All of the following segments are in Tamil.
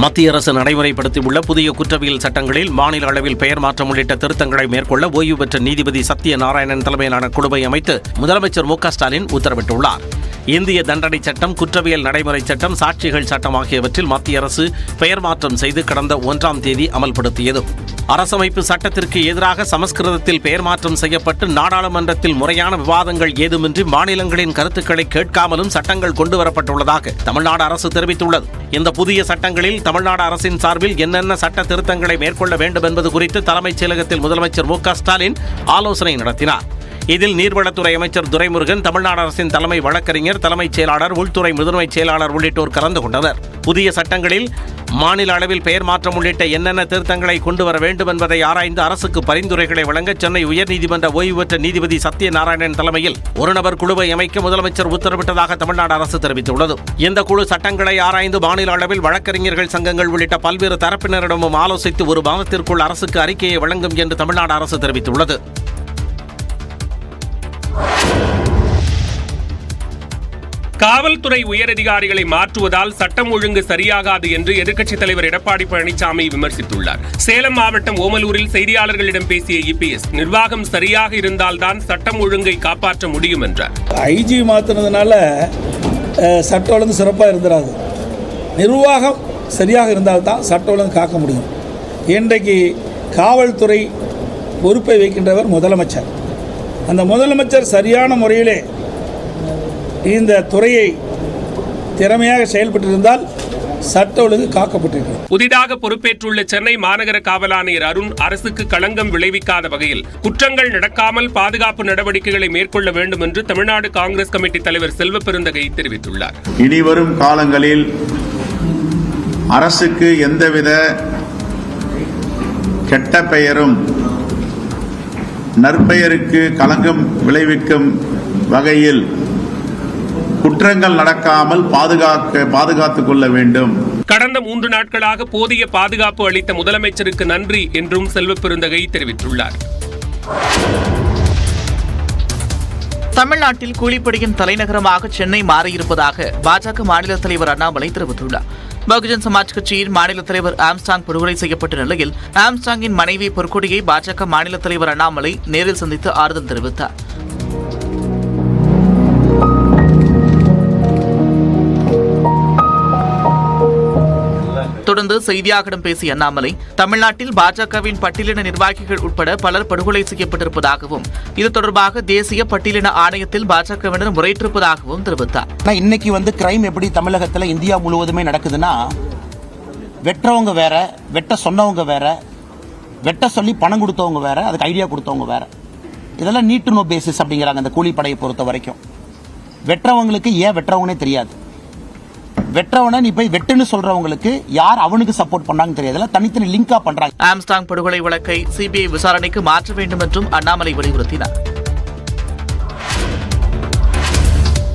மத்திய அரசு நடைமுறைப்படுத்தியுள்ள புதிய குற்றவியல் சட்டங்களில் மாநில அளவில் பெயர் மாற்றம் உள்ளிட்ட திருத்தங்களை மேற்கொள்ள ஓய்வு பெற்ற நீதிபதி சத்யநாராயணன் தலைமையிலான குழுவை அமைத்து முதலமைச்சர் மு.க.ஸ்டாலின் உத்தரவிட்டுள்ளார். இந்திய தண்டனை சட்டம், குற்றவியல் நடைமுறை சட்டம், சாட்சிகள் சட்டம் ஆகியவற்றில் மத்திய அரசு பெயர் மாற்றம் செய்து கடந்த 1ஆம் தேதி அமல்படுத்தியது. அரசமைப்பு சட்டத்திற்கு எதிராக சமஸ்கிருதத்தில் பெயர் மாற்றம் செய்யப்பட்டு நாடாளுமன்றத்தில் முறையான விவாதங்கள் ஏதுமின்றி மாநிலங்களின் கருத்துக்களை கேட்காமலும் சட்டங்கள் கொண்டுவரப்பட்டுள்ளதாக தமிழ்நாடு அரசு தெரிவித்துள்ளது. இந்த புதிய சட்டங்களில் தமிழ்நாடு அரசின் சார்பில் என்னென்ன சட்ட திருத்தங்களை மேற்கொள்ள வேண்டும் என்பது குறித்து தலைமைச் செயலகத்தில் முதலமைச்சர் மு.க.ஸ்டாலின் ஆலோசனை நடத்தினார். இதில் நீர்வளத்துறை அமைச்சர் துரைமுருகன், தமிழ்நாடு அரசின் தலைமை வழக்கறிஞர், தலைமைச் செயலாளர், உள்துறை முதன்மைச் செயலாளர் உள்ளிட்டோர் கலந்து கொண்டனர். புதிய சட்டங்களில் மாநில அளவில் பெயர் மாற்றம் உள்ளிட்ட என்னென்ன திருத்தங்களை கொண்டு வர வேண்டும் என்பதை ஆராய்ந்து அரசுக்கு பரிந்துரைகளை வழங்க சென்னை உயர்நீதிமன்ற ஓய்வு பெற்ற நீதிபதி சத்யநாராயணன் தலைமையில் ஒரு நபர் குழுவை அமைக்க முதலமைச்சர் உத்தரவிட்டதாக தமிழ்நாடு அரசு தெரிவித்துள்ளது. இந்த குழு சட்டங்களை ஆராய்ந்து மாநில அளவில் வழக்கறிஞர்கள் சங்கங்கள் உள்ளிட்ட பல்வேறு தரப்பினரிடமும் ஆலோசித்து ஒரு மாதத்திற்குள் அரசுக்கு அறிக்கையை வழங்கும் என்று தமிழ்நாடு அரசு தெரிவித்துள்ளது. காவல்துறை உயரதிகாரிகளை மாற்றுவதால் சட்டம் ஒழுங்கு சரியாகாது என்று எதிர்க்கட்சித் தலைவர் எடப்பாடி பழனிசாமி விமர்சித்துள்ளார். சேலம் மாவட்டம் ஓமலூரில் செய்தியாளர்களிடம் பேசிய இபிஎஸ், நிர்வாகம் சரியாக இருந்தால்தான் சட்டம் ஒழுங்கை காப்பாற்ற முடியும் என்றார். ஐஜி மாற்றினதுனால சட்ட ஒழுங்கு சிறப்பாக இருந்துடாது. நிர்வாகம் சரியாக இருந்தால்தான் சட்ட ஒழுங்கு காக்க முடியும். இன்றைக்கு காவல்துறை பொறுப்பை வைக்கின்றவர் முதலமைச்சர். அந்த முதலமைச்சர் சரியான முறையிலே இந்த துறையை திறமையாக செயல்பட்டிருந்தால் சட்ட ஒழுங்கு காக்கப்பட்டிருக்கிறது. புதிதாக பொறுப்பேற்றுள்ள சென்னை மாநகர காவல் ஆணையர் அருண் அரசுக்கு களங்கம் விளைவிக்காத வகையில் குற்றங்கள் நடக்காமல் பாதுகாப்பு நடவடிக்கைகளை மேற்கொள்ள வேண்டும் என்று தமிழ்நாடு காங்கிரஸ் கமிட்டி தலைவர் செல்வ பெருந்தகை தெரிவித்துள்ளார். இனிவரும் காலங்களில் அரசுக்கு எந்தவித கெட்ட பெயரும் நற்பெயருக்கு களங்கம் விளைவிக்கும் வகையில் குற்றங்கள் நடக்காமல் பாதுகாத்துக் கொள்ள வேண்டும். கடந்த 3 நாட்களாக போதிய பாதுகாப்பு அளித்த முதலமைச்சருக்கு நன்றி என்றும் செல்வ பெருந்தகை தெரிவித்துள்ளார். தமிழ்நாட்டில் கூலிப்படையின் தலைநகரமாக சென்னை மாறியிருப்பதாக பாஜக மாநில தலைவர் அண்ணாமலை தெரிவித்துள்ளார். பகுஜன் சமாஜ் கட்சியின் மாநில தலைவர் ஆம்ஸ்டாங் படுகொலை செய்யப்பட்ட நிலையில் ஆம்ஸ்டாங்கின் மனைவி பொற்கொடியை பாஜக மாநில தலைவர் அண்ணாமலை நேரில் சந்தித்து ஆறுதல் தெரிவித்தார். தொடர்ந்து செய்தியாளர்களிடம் பேசிய அண்ணாமலை, தமிழ்நாட்டில் பாஜகவின் பட்டியலின நிர்வாகிகள் உட்பட பலர் படுகொலை செய்யப்பட்டிருப்பதாகவும் இது தொடர்பாக தேசிய பட்டியலின ஆணையத்தில் பாஜகவினர் முறையிட்டிருப்பதாகவும் தெரிவித்தார். இன்னைக்கு கிரைம் எப்படி தமிழகத்தில் இந்தியா முழுவதுமே நடக்குதுன்னா, வெற்றவங்க வேற, வெட்ட சொன்னவங்க வேற, வெட்ட சொல்லி பணம் கொடுத்தவங்க வேற, அதுக்கு ஐடியா கொடுத்தவங்க வேற. இதெல்லாம் நீட் டு நோ பேசிஸ் அப்படிங்கிறாங்க. இந்த கூலிப்படையை பொறுத்த வரைக்கும் வெற்றவங்களுக்கு ஏன் வெற்றவங்கனே தெரியாது. வெற்றவனை நீ போய் வெட்டுன்னு சொல்றவங்களுக்கு யார் அவனுக்கு சப்போர்ட் பண்ணாங்க தெரியாது. தனித்தனி லிங்கா பண்றாங்க. ஆம்ஸ்டாங் படுகொலை வழக்கை சிபிஐ விசாரணைக்கு மாற்ற வேண்டும் என்றும் அண்ணாமலை வலியுறுத்தினார்.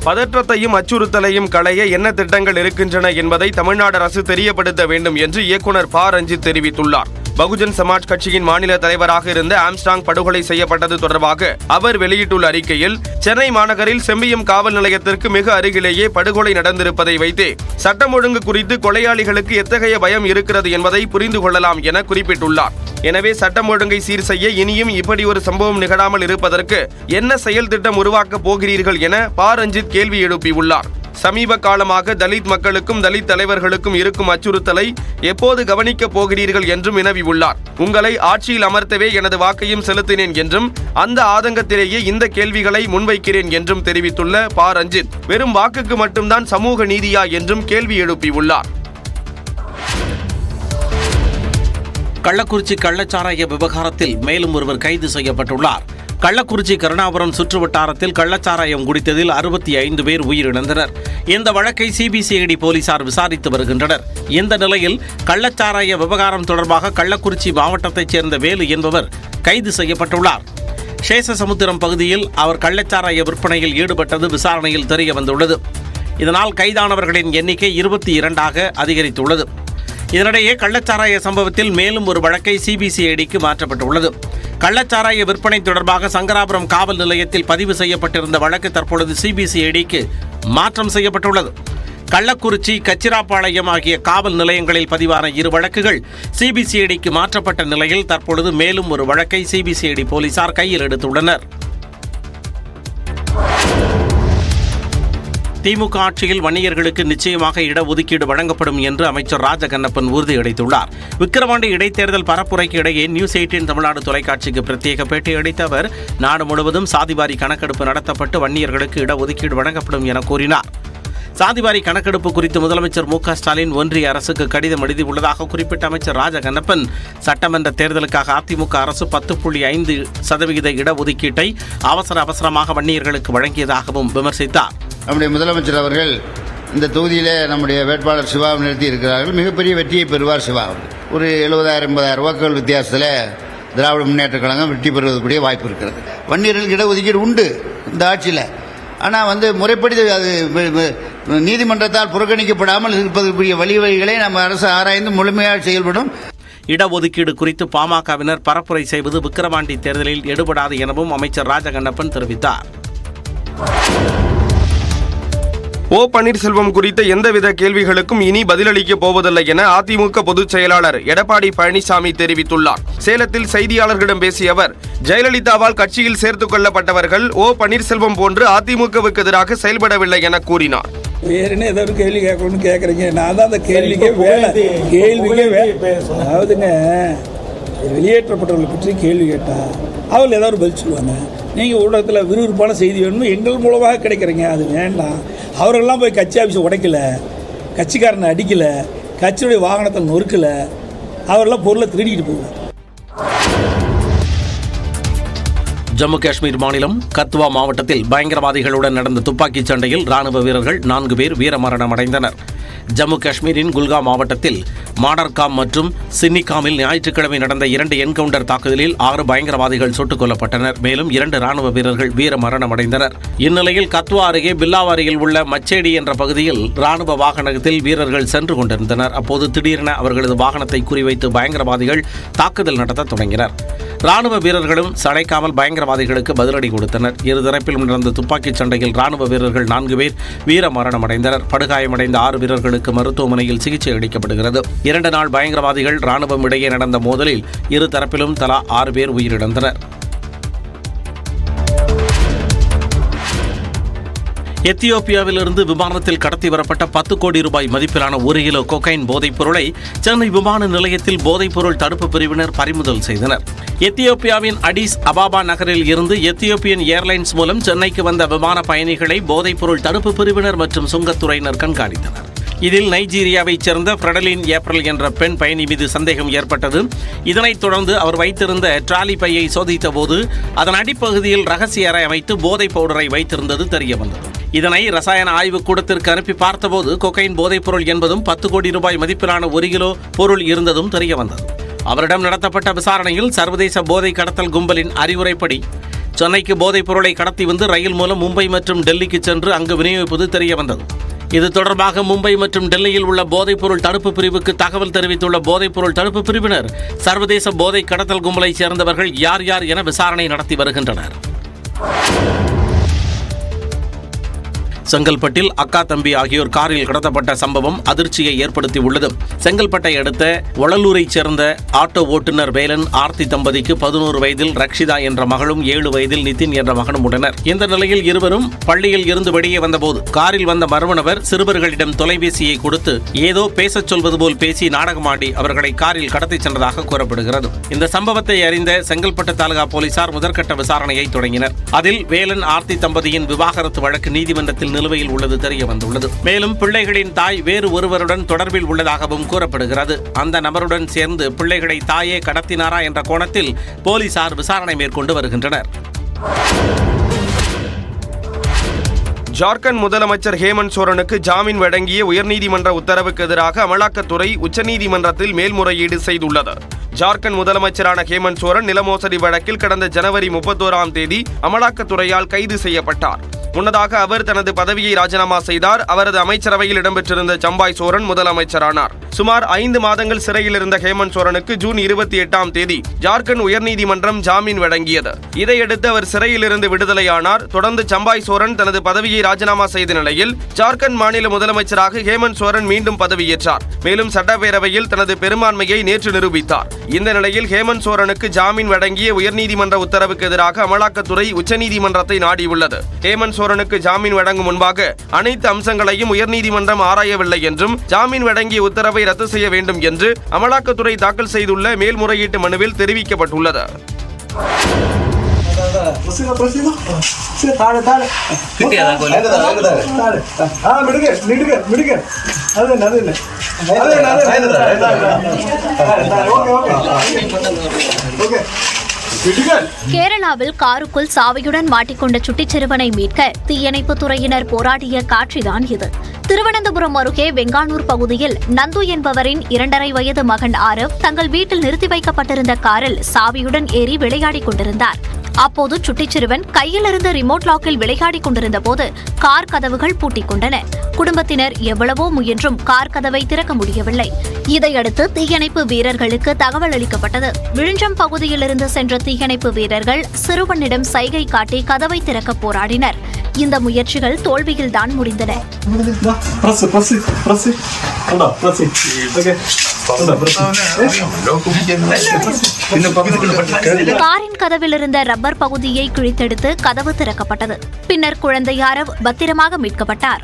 பதற்றத்தையும் அச்சுறுத்தலையும் களைய என்ன திட்டங்கள் இருக்கின்றன என்பதை தமிழ்நாடு அரசு தெரியப்படுத்த வேண்டும் என்று இயக்குநர் ப. ரஞ்சித் தெரிவித்துள்ளார். பகுஜன் சமாஜ் கட்சியின் மாநில தலைவராக இருந்த ஆம்ஸ்டாங் படுகொலை செய்யப்பட்டது தொடர்பாக அவர் வெளியிட்டுள்ள அறிக்கையில், சென்னை மாநகரில் செம்பியம் காவல் நிலையத்திற்கு மிக அருகிலேயே படுகொலை நடந்திருப்பதை வைத்தே சட்டம் ஒழுங்கு குறித்து கொலையாளிகளுக்கு எத்தகைய பயம் இருக்கிறது என்பதை புரிந்து கொள்ளலாம் என குறிப்பிட்டுள்ளார். எனவே சட்டம் ஒழுங்கை சீர் செய்ய இனியும் இப்படி ஒரு சம்பவம் நிகழாமல் இருப்பதற்கு என்ன செயல் திட்டம் உருவாக்கப் போகிறீர்கள் என ப. ரஞ்சித் கேள்வி எழுப்பியுள்ளார். சமீப காலமாக தலித் மக்களுக்கும் தலித் தலைவர்களுக்கும் இருக்கும் அச்சுறுத்தலை எப்போது கவனிக்கப் போகிறீர்கள் என்றும் வினவியுள்ளார். உங்களை ஆட்சியில் அமர்த்தவே எனது வாக்கையும் செலுத்தினேன் என்றும் அந்த ஆதங்கத்திலேயே இந்த கேள்விகளை முன்வைக்கிறேன் என்றும் தெரிவித்துள்ள ப. ரஞ்சித், வெறும் வாக்குக்கு மட்டும்தான் சமூக நீதியா என்றும் கேள்வி எழுப்பியுள்ளார். கள்ளக்குறிச்சி கள்ளச்சாராய விவகாரத்தில் மேலும் ஒருவர் கைது செய்யப்பட்டுள்ளார். கள்ளக்குறிச்சி கருணாபுரம் சுற்றுவட்டாரத்தில் கள்ளச்சாராயம் குடித்ததில் 65 பேர் உயிரிழந்தனர். இந்த வழக்கை சிபிசிஐடி போலீசார் விசாரித்து வருகின்றனர். இந்த நிலையில் கள்ளச்சாராய விவகாரம் தொடர்பாக கள்ளக்குறிச்சி மாவட்டத்தைச் சேர்ந்த வேலு என்பவர் கைது செய்யப்பட்டுள்ளார். சேஷசமுத்திரம் பகுதியில் அவர் கள்ளச்சாராய விற்பனையில் ஈடுபட்டது விசாரணையில் தெரிய வந்துள்ளது. இதனால் கைதானவர்களின் எண்ணிக்கை 22ஆக அதிகரித்துள்ளது. இதனிடையே கள்ளச்சாராய சம்பவத்தில் மேலும் ஒரு வழக்கை சிபிசிஐடிக்கு மாற்றப்பட்டுள்ளது. கள்ளச்சாராய விற்பனை தொடர்பாக சங்கராபுரம் காவல் நிலையத்தில் பதிவு செய்யப்பட்டிருந்த வழக்கு தற்பொழுது சிபிசிஐடிக்கு மாற்றம் செய்யப்பட்டுள்ளது. கள்ளக்குறிச்சி, கச்சிராப்பாளையம் ஆகிய காவல் நிலையங்களில் பதிவான 2 வழக்குகள் சிபிசிஐடிக்கு மாற்றப்பட்ட நிலையில் தற்பொழுது மேலும் ஒரு வழக்கை சிபிசிஐடி போலீசார் கையில் எடுத்துள்ளனர். திமுக ஆட்சியில் வன்னியர்களுக்கு நிச்சயமாக இடஒதுக்கீடு வழங்கப்படும் என்று அமைச்சர் ராஜகண்ணப்பன் உறுதியளித்துள்ளார். விக்கிரவாண்டி இடைத்தேர்தல் பரப்புரைக்கு இடையே நியூஸ் 18 தமிழ்நாடு தொலைக்காட்சிக்கு பிரத்யேக பேட்டி அளித்த அவர், நாடு முழுவதும் சாதிவாரி கணக்கெடுப்பு நடத்தப்பட்டு வன்னியர்களுக்கு இடஒதுக்கீடு வழங்கப்படும் என கூறினார். சாதிவாரி கணக்கெடுப்பு குறித்து முதலமைச்சர் மு க ஸ்டாலின் ஒன்றிய அரசுக்கு கடிதம் எழுதியுள்ளதாக குறிப்பிட்ட அமைச்சர் ராஜகண்ணப்பன், சட்டமன்ற தேர்தலுக்காக அதிமுக அரசு 10.5% இடஒதுக்கீட்டை அவசரமாக வன்னியர்களுக்கு வழங்கியதாகவும் விமர்சித்தார். நம்முடைய முதலமைச்சர் அவர்கள் இந்த தொகுதியிலே நம்முடைய வேட்பாளர் சிவாவை நிறுத்தி இருக்கிறார்கள். மிகப்பெரிய வெற்றியை பெறுவார் சிவா. ஒரு 70,000-80,000 வாக்குகள் வித்தியாசத்தில் திராவிட முன்னேற்ற கழகம் வெற்றி பெறுவதற்குரிய வாய்ப்பு இருக்கிறது. வன்னியர்களுக்கு இடஒதுக்கீடு உண்டு இந்த ஆட்சியில். ஆனால் முறைப்படி அது நீதிமன்றத்தால் புறக்கணிக்கப்படாமல் இருப்பதற்குரிய வழிவகைகளை நம்ம அரசு ஆராய்ந்து முழுமையாக செயல்படும். இடஒதுக்கீடு குறித்து பாமகவினர் பரப்புரை செய்வது விக்கிரவாண்டி தேர்தலில் எடுபடாது எனவும் அமைச்சர் ராஜகண்ணப்பன் தெரிவித்தார். ஓ பன்னீர்செல்வம் குறித்த எந்தவித கேள்விகளுக்கும் இனி பதிலளிக்கப் போவதில்லை என அதிமுக பொதுச் செயலாளர் எடப்பாடி பழனிசாமி தெரிவித்துள்ளார். சேலத்தில் செய்தியாளர்களிடம் பேசிய அவர், ஜெயலலிதாவால் கட்சியில் சேர்த்துக் கொள்ளப்பட்டவர்கள் ஓ பன்னீர்செல்வம் போன்று அதிமுகவுக்கு எதிராக செயல்படவில்லை என கூறினார். வேற என்ன ஏதாவது கேள்வி கேட்கணும்னு கேட்குறீங்க. நான் தான் அந்த கேள்விக்கே அதாவதுங்க, வெளியேற்றப்பட்டவர்களை பற்றி கேள்வி கேட்டால் அவர்கள் ஏதாவது பதில் சொல்லுவாங்க. நீங்கள் ஊடகத்தில் விறுவிறுப்பான செய்தி வேணும்னு எங்கள் மூலமாக கிடைக்கிறீங்க, அது வேண்டாம். அவர்களெல்லாம் போய் கட்சி ஆஃபீஸை உடைக்கலை, கட்சிக்காரனை அடிக்கலை, கட்சியுடைய வாகனத்தை நொறுக்கலை, அவரெல்லாம் பொருளை திருடிக்கிட்டு போவார். ஜம்மு காஷ்மீர் மாநிலம் கத்வா மாவட்டத்தில் பயங்கரவாதிகளுடன் நடந்த துப்பாக்கிச் சண்டையில் ராணுவ வீரர்கள் 4 பேர் வீரமரணம் அடைந்தனர். ஜம்மு காஷ்மீரின் குல்காம் மாவட்டத்தில் மாடர்காம் மற்றும் சின்னிகாமில் ஞாயிற்றுக்கிழமை நடந்த 2 என்கவுண்டர் தாக்குதலில் 6 பயங்கரவாதிகள் சுட்டுக் கொல்லப்பட்டனர். மேலும் 2 ராணுவ வீரர்கள் வீரமரணம் அடைந்தனர். இந்நிலையில் கத்வா அருகே பில்லாவாரியில் உள்ள மச்சேடி என்ற பகுதியில் ராணுவ வாகனத்தில் வீரர்கள் சென்று கொண்டிருந்தனர். அப்போது திடீரென அவர்களது வாகனத்தை குறிவைத்து பயங்கரவாதிகள் தாக்குதல் நடத்த தொடங்கினர். ராணுவ வீரர்களும் சளைக்காமல் பயங்கரவாதிகளுக்கு பதிலடி கொடுத்தனர். இருதரப்பிலும் நடந்த துப்பாக்கிச் சண்டையில் ராணுவ வீரர்கள் 4 பேர் வீரமரணம் அடைந்தனர். படுகாயமடைந்த 6 வீரர்களுக்கு மருத்துவமனையில் சிகிச்சை அளிக்கப்படுகிறது. 2 நாள் பயங்கரவாதிகள் ராணுவம் இடையே நடந்த மோதலில் இரு தரப்பிலும் தலா 6 பேர் உயிரிழந்தனர். எத்தியோப்பியாவிலிருந்து விமானத்தில் கடத்தி வரப்பட்ட 10 கோடி ரூபாய் மதிப்பிலான 1 கிலோ கொக்கைன் போதைப் பொருளை சென்னை விமான நிலையத்தில் போதைப் பொருள் தடுப்பு பிரிவினர் பறிமுதல் செய்தனர். எத்தியோப்பியாவின் அடிஸ் அபாபா நகரில் இருந்து எத்தியோப்பியன் ஏர்லைன்ஸ் மூலம் சென்னைக்கு வந்த விமான பயணிகளை போதைப் பொருள் தடுப்பு பிரிவினர் மற்றும் சுங்கத்துறையினர் கண்காணித்தனர். இதில் நைஜீரியாவைச் சேர்ந்த ஃப்ரெடலின் ஏப்ரல் என்ற பெண் பயணி மீது சந்தேகம் ஏற்பட்டது. இதனைத் தொடர்ந்து அவர் வைத்திருந்த டிராலி பையை சோதித்த போது அதன் அடிப்பகுதியில் ரகசிய அறை அமைத்து போதைப் பவுடரை வைத்திருந்தது தெரியவந்தது. இதனை ரசாயன ஆய்வு கூடத்திற்கு அனுப்பி பார்த்தபோது கொக்கைன் போதைப் பொருள் என்பதும் 10 கோடி ரூபாய் மதிப்பிலான 1 கிலோ பொருள் இருந்ததும் தெரியவந்தது. அவரிடம் நடத்தப்பட்ட விசாரணையில் சர்வதேச போதை கடத்தல் கும்பலின் அறிவுரைப்படி சென்னைக்கு போதைப் பொருளை கடத்தி வந்து ரயில் மூலம் மும்பை மற்றும் டெல்லிக்கு சென்று அங்கு விநியோகிப்பது தெரியவந்தது. இது தொடர்பாக மும்பை மற்றும் டெல்லியில் உள்ள போதைப்பொருள் தடுப்பு பிரிவுக்கு தகவல் தெரிவித்துள்ள போதைப்பொருள் தடுப்பு பிரிவினர் சர்வதேச போதை கடத்தல் கும்பலைச் சேர்ந்தவர்கள் யார் யார் என விசாரணை நடத்தி வருகின்றனர். செங்கல்பட்டில் அக்கா தம்பி ஆகியோர் காரில் கடத்தப்பட்ட சம்பவம் அதிர்ச்சியை ஏற்படுத்தியுள்ளது. செங்கல்பட்டை அடுத்த ஒளலூரைச் சேர்ந்த ஆட்டோ ஓட்டுநர் வேலன் ஆர்த்தி தம்பதிக்கு 11 வயதில் ரக்ஷிதா என்ற மகளும் 7 வயதில் நிதின் என்ற மகனும் உள்ளனர். இந்த நிலையில் இருவரும் பள்ளியில் இருந்து வெளியே வந்தபோது காரில் வந்த மர்ம நபர் சிறுவர்களிடம் தொலைபேசியை கொடுத்து ஏதோ பேசச் சொல்வது போல் பேசி நாடகமாடி அவர்களை காரில் கடத்திச் சென்றதாக கூறப்படுகிறது. இந்த சம்பவத்தை அறிந்த செங்கல்பட்டு தாலுகா போலீசார் முதற்கட்ட விசாரணையை தொடங்கினர். அதில் வேலன் ஆர்த்தி தம்பதியின் விவாகரத்து வழக்கு நீதிமன்றத்தில் நிலுவையில் உள்ளது தெரிய வந்துள்ளது. மேலும் பிள்ளைகளின் தாய் வேறு ஒருவருடன் தொடர்பில் உள்ளதாகவும் கூறப்படுகிறது. அந்த நபருடன் சேர்ந்து பிள்ளைகளை தாயே கடத்தினாரா என்ற கோணத்தில் போலீசார் விசாரணை மேற்கொண்டு வருகின்றனர். ஜார்க்கண்ட் முதலமைச்சர் ஹேமந்த் சோரனுக்கு ஜாமீன் வழங்கிய உயர்நீதிமன்ற உத்தரவுக்கு எதிராக அமலாக்கத்துறை உச்சநீதிமன்றத்தில் மேல்முறையீடு செய்துள்ளது. ஜார்க்கண்ட் முதலமைச்சரான ஹேமந்த் சோரன் நில மோசடி வழக்கில் கடந்த ஜனவரி 31ஆம் தேதி அமலாக்கத்துறையால் கைது செய்யப்பட்டார். முன்னதாக அவர் தனது பதவியை ராஜினாமா செய்தார். அவரது அமைச்சரவையில் இடம்பெற்றிருந்த சம்பாய் சோரன் முதலமைச்சரானார். சுமார் 5 மாதங்கள் சிறையில் இருந்த ஹேமந்த் சோரனுக்கு ஜூன் 28ஆம் தேதி ஜார்க்கண்ட் உயர்நீதிமன்றம் ஜாமீன் வழங்கியது. இதையடுத்து அவர் சிறையிலிருந்து விடுதலையானார். தொடர்ந்து சம்பாய் சோரன் தனது பதவியை ராஜினாமா செய்த நிலையில் ஜார்க்கண்ட் மாநில முதலமைச்சராக ஹேமந்த் சோரன் மீண்டும் பதவியேற்றார். மேலும் சட்டப்பேரவையில் தனது பெரும்பான்மையை நேற்று நிரூபித்தார். இந்த நிலையில் ஹேமந்த் சோரனுக்கு ஜாமீன் வழங்கிய உயர்நீதிமன்ற உத்தரவுக்கு எதிராக அமலாக்கத்துறை உச்சநீதிமன்றத்தை நாடியுள்ளது. ஹேமந்த் சோரனுக்கு ஜாமீன் வழங்கும் முன்பாக அனைத்து அம்சங்களையும் உயர்நீதிமன்றம் ஆராயவில்லை என்றும் ஜாமீன் வழங்கிய உத்தரவை ரத்து செய்ய வேண்டும் என்று அமலாக்கத்துறை தாக்கல் செய்துள்ள மேல்முறையீட்டு மனுவில் தெரிவிக்கப்பட்டுள்ளது. கேரளாவில் காருக்குள் சாவியுடன் மாட்டிக்கொண்ட சுட்டிச் சிறுவனை மீட்க தீயணைப்புத் துறையினர் போராடிய காட்சிதான் இது. திருவனந்தபுரம் அருகே வெங்கானூர் பகுதியில் நந்து என்பவரின் 2.5 வயது மகன் ஆரவ் தங்கள் வீட்டில் நிறுத்தி வைக்கப்பட்டிருந்த காரில் சாவியுடன் ஏறி விளையாடிக் கொண்டிருந்தார். அப்போது சுட்டிச் சிறுவன் கையில் இருந்த ரிமோட் லாக்கில் விளையாடிக் கொண்டிருந்த போது கார் கதவுகள் பூட்டிக் கொண்டன. குடும்பத்தினர் எவ்வளவோ முயன்றும் கார் கதவை திறக்க முடியவில்லை. இதையடுத்து தீயணைப்பு வீரர்களுக்கு தகவல் அளிக்கப்பட்டது. விழுஞ்சம் பகுதியில் இருந்து சென்ற தீயணைப்பு வீரர்கள் சிறுவனிடம் சைகை காட்டி கதவை திறக்க போராடினர். இந்த முயற்சிகள் தோல்வியில்தான் முடிந்தன. காரின் கதவில் இருந்த ரப்பர் பகுதியை கிழித்தெடுத்து கதவு திறக்கப்பட்டது. பின்னர் குழந்தை ஆரவ் பத்திரமாக மீட்கப்பட்டார்.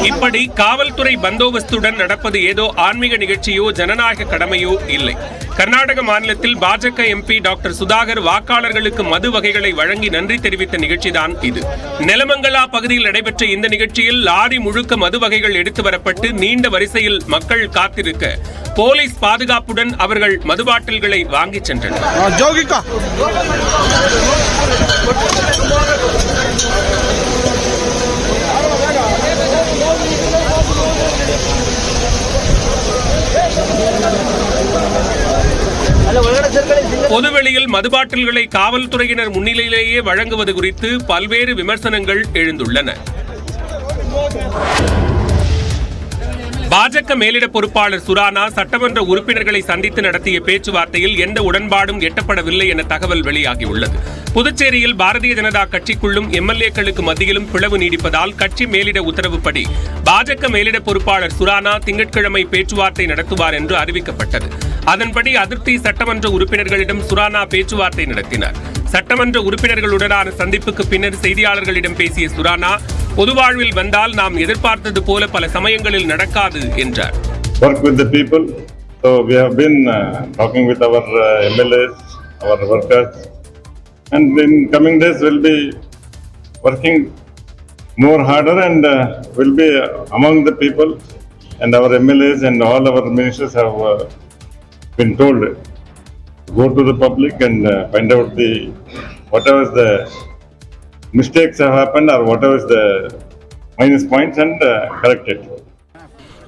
இப்படி காவல்துறை பந்தோபஸ்துடன் நடப்பது ஏதோ ஆன்மீக நிகழ்ச்சியோ ஜனநாயக கடமையோ இல்லை. கர்நாடக மாநிலத்தில் பாஜக எம்பி டாக்டர் சுதாகர் வாக்காளர்களுக்கு மது வகைகளை வழங்கி நன்றி தெரிவித்த நிகழ்ச்சிதான் இது. நெலமங்கலா பகுதியில் நடைபெற்ற இந்த நிகழ்ச்சியில் லாரி முழுக்க மது வகைகள் எடுத்து வரப்பட்டு நீண்ட வரிசையில் மக்கள் காத்திருக்க போலீஸ் பாதுகாப்புடன் அவர்கள் மது பாட்டில்களை வாங்கிச் சென்றனர். பொதுவெளியில் மதுபாட்டில்களை காவல்துறையினர் முன்னிலையிலேயே வழங்குவது குறித்து பல்வேறு விமர்சனங்கள் எழுந்துள்ளன. பாஜக மேலிட பொறுப்பாளர் சுரானா சட்டமன்ற உறுப்பினர்களை சந்தித்து நடத்திய பேச்சுவார்த்தையில் எந்த உடன்பாடும் எட்டப்படவில்லை என தகவல் வெளியாகியுள்ளது. புதுச்சேரியில் பாரதிய ஜனதா கட்சிக்குள்ளும் எம்எல்ஏக்களுக்கு மத்தியிலும் பிளவு நீடிப்பதால் கட்சி மேலிட உத்தரவுப்படி பாஜக மேலிட பொறுப்பாளர் சுரானா திங்கட்கிழமை பேச்சுவார்த்தை நடத்துவார் என்று அறிவிக்கப்பட்டது. அதன்படி அதிருப்தி சட்டமன்ற உறுப்பினர்களிடம் சுரானா பேச்சுவார்த்தை நடத்தினார். சட்டமன்ற உறுப்பினர்களுடனான சந்திப்புக்கு பின்னர் செய்தியாளர்களிடம் பேசிய சுரானா, பொதுவாழ்வில் வந்தால் நாம் எதிர்பார்த்தது போல பல சமயங்களில் நடக்காது என்றார். Work with the people. So we have been talking with our MLAs, our workers, and in coming days we'll be working more harder and we'll be among the people, and our MLAs and all our ministers have been told to go to the public and find out the whatever is the mistakes have happened or whatever is the minus points and correct it.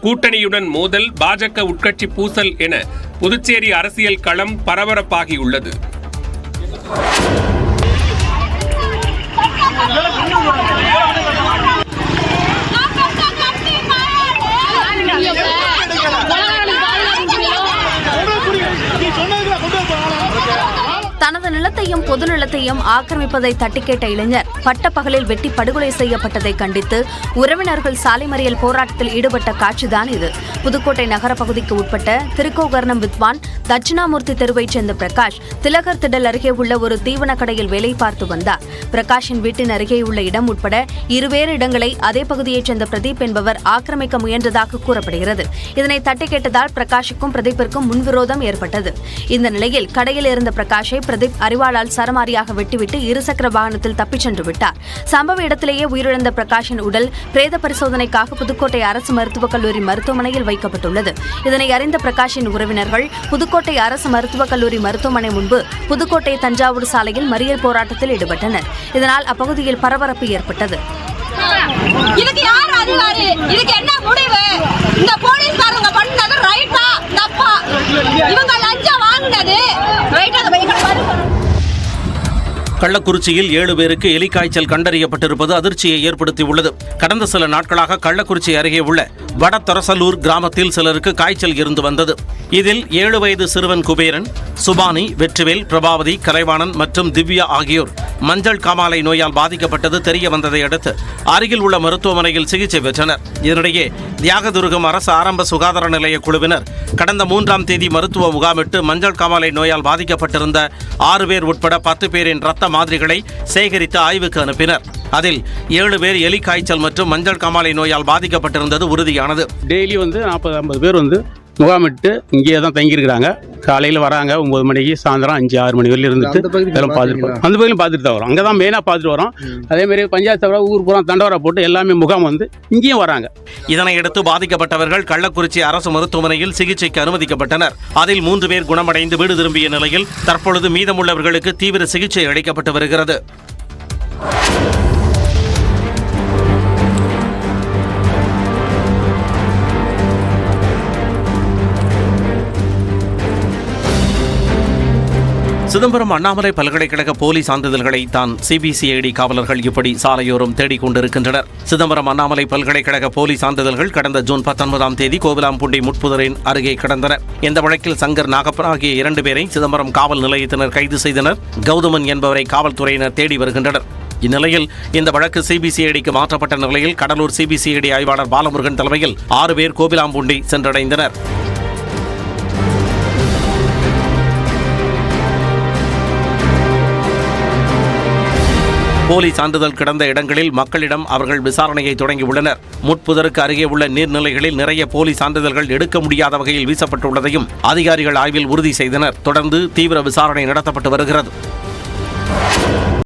கூட்டணியுடன் மோதல், பாஜக உட்கட்சி பூசல் என புதுச்சேரி அரசியல் களம் பரபரப்பாகியுள்ளது. தனது நிலத்தையும் பொது நிலத்தையும் ஆக்கிரமிப்பதை தட்டிக்கேட்ட இளைஞர் பட்டப்பகலில் வெட்டி படுகொலை செய்யப்பட்டதை கண்டித்து உறவினர்கள் சாலை மறியல் போராட்டத்தில் ஈடுபட்ட காட்சிதான் இது. புதுக்கோட்டை நகர பகுதிக்கு உட்பட்ட திருக்கோகர்ணம் வித்வான் தட்சிணாமூர்த்தி தெருவைச் சேர்ந்த பிரகாஷ் திலகர் திடல் அருகே உள்ள ஒரு தீவன கடையில் வேலை பார்த்து வந்தார். பிரகாஷின் வீட்டின் அருகே உள்ள இடம் உட்பட 2 வேறு இடங்களை அதே பகுதியைச் சேர்ந்த பிரதீப் என்பவர் ஆக்கிரமிக்க முயன்றதாக கூறப்படுகிறது. இதனை தட்டிக்கேட்டதால் பிரகாஷுக்கும் பிரதீப்பிற்கும் முன்விரோதம் ஏற்பட்டது. இந்த நிலையில் கடையில் இருந்த பிரகாஷை பிரதீப் அரிவாளால் சரமாரியாக வெட்டிவிட்டு இருசக்கர வாகனத்தில் தப்பிச் சென்று விட்டார். சம்பவ இடத்திலேயே உயிரிழந்த பிரகாஷின் உடல் பிரேத பரிசோதனைக்காக புதுக்கோட்டை அரசு மருத்துவக் கல்லூரி மருத்துவமனையில் வைக்கப்பட்டுள்ளது. இதனை அறிந்த பிரகாஷின் உறவினர்கள் புதுக்கோட்டை அரசு மருத்துவக் கல்லூரி மருத்துவமனை முன்பு புதுக்கோட்டை தஞ்சாவூர் சாலையில் மறியல் போராட்டத்தில் ஈடுபட்டனர். இதனால் அப்பகுதியில் பரபரப்பு ஏற்பட்டது. இதுக்கு யார் அதிகாரி? இதுக்கு என்ன முடிவு? இந்த போலீஸ்காரங்க பண்ணது ரைட்டா தப்பா? இவங்க லஞ்சம் வாங்குனது ரைட்டா? கள்ளக்குறிச்சியில் 7 பேருக்கு எலிக்காய்ச்சல் கண்டறியப்பட்டிருப்பது அதிர்ச்சியை ஏற்படுத்தியுள்ளது. கடந்த சில நாட்களாக கள்ளக்குறிச்சி அருகே உள்ள வடதரசலூர் கிராமத்தில் சிலருக்கு காய்ச்சல் இருந்து வந்தது. இதில் 7 வயது சிறுவன் குபேரன், சுபானி, வெற்றிவேல், பிரபாவதி, கலைவாணன் மற்றும் திவ்யா ஆகியோர் மஞ்சள் காமாலை நோயால் பாதிக்கப்பட்டது தெரிய வந்ததை அடுத்து அருகில் உள்ள மருத்துவமனையில் சிகிச்சை பெற்றனர். இதனிடையே தியாகதுருகம் அரசு ஆரம்ப சுகாதார நிலைய குழுவினர் கடந்த 3ஆம் தேதி மருத்துவ முகாமிட்டு மஞ்சள் காமாலை நோயால் பாதிக்கப்பட்டிருந்த 6 பேர் உட்பட 10 பேரின் ரத்த மாதிரிகளை சேகரித்து ஆய்வுக்கு அனுப்பினர். அதில் 7 பேர் எலி காய்ச்சல் மற்றும் மஞ்சள் காமாலை நோயால் பாதிக்கப்பட்டிருந்தது உறுதியானது. டெய்லி 40-50 பேர் முகாமிட்டு இங்கே தான் தங்கியிருக்கிறாங்க. காலையில் வராங்க 9 மணிக்கு, சாயந்தரம் 5-6 மணி வரையில் இருந்துட்டு எல்லாம் பார்த்துட்டு அந்த பகுதியிலும் பார்த்துட்டு தான் வரோம். அங்கே தான் மெயினாக பார்த்துட்டு வரோம். அதேமாதிரி பஞ்சாயத்து தவிர ஊர் பூரா தண்டவரா போட்டு எல்லாமே முகாம் இங்கேயும் வராங்க. இதனையடுத்து பாதிக்கப்பட்டவர்கள் கள்ளக்குறிச்சி அரசு மருத்துவமனையில் சிகிச்சைக்கு அனுமதிக்கப்பட்டனர். அதில் 3 பேர் குணமடைந்து வீடு திரும்பிய நிலையில் தற்பொழுது மீதமுள்ளவர்களுக்கு தீவிர சிகிச்சை அளிக்கப்பட்டு வருகிறது. சிதம்பரம் அண்ணாமலை பல்கலைக்கழக போலி சான்றிதழ்களை தான் சிபிசிஐடி காவலர்கள் இப்படி சாலையோரம் தேடிக் கொண்டிருக்கின்றனர். சிதம்பரம் அண்ணாமலை பல்கலைக்கழக போலி சான்றிதழ்கள் கடந்த ஜூன் 19ஆம் தேதி கோவிலாம்பூண்டி முட்புதரின் அருகே கிடந்தன. இந்த வழக்கில் சங்கர் நாகப்பன் ஆகிய 2 பேரை சிதம்பரம் காவல் நிலையத்தினர் கைது செய்தனர். கௌதமன் என்பவரை காவல்துறையினர் தேடி வருகின்றனர். இந்நிலையில் இந்த வழக்கு சிபிசிஐடிக்கு மாற்றப்பட்ட நிலையில் கடலூர் சிபிசிஐடி ஆய்வாளர் பாலமுருகன் தலைமையில் 6 பேர் கோவிலாம்பூண்டி சென்றடைந்தனர். போலி சான்றிதழ் கிடந்த இடங்களில் மக்களிடம் அவர்கள் விசாரணையை தொடங்கியுள்ளனர். முட்புதருக்கு அருகே உள்ள நீர்நிலைகளில் நிறைய போலி சான்றிதழ்கள் எடுக்க முடியாத வகையில் வீசப்பட்டுள்ளதையும் அதிகாரிகள் ஆய்வில் உறுதி செய்தனர். தொடர்ந்து தீவிர விசாரணை நடத்தப்பட்டு வருகிறது.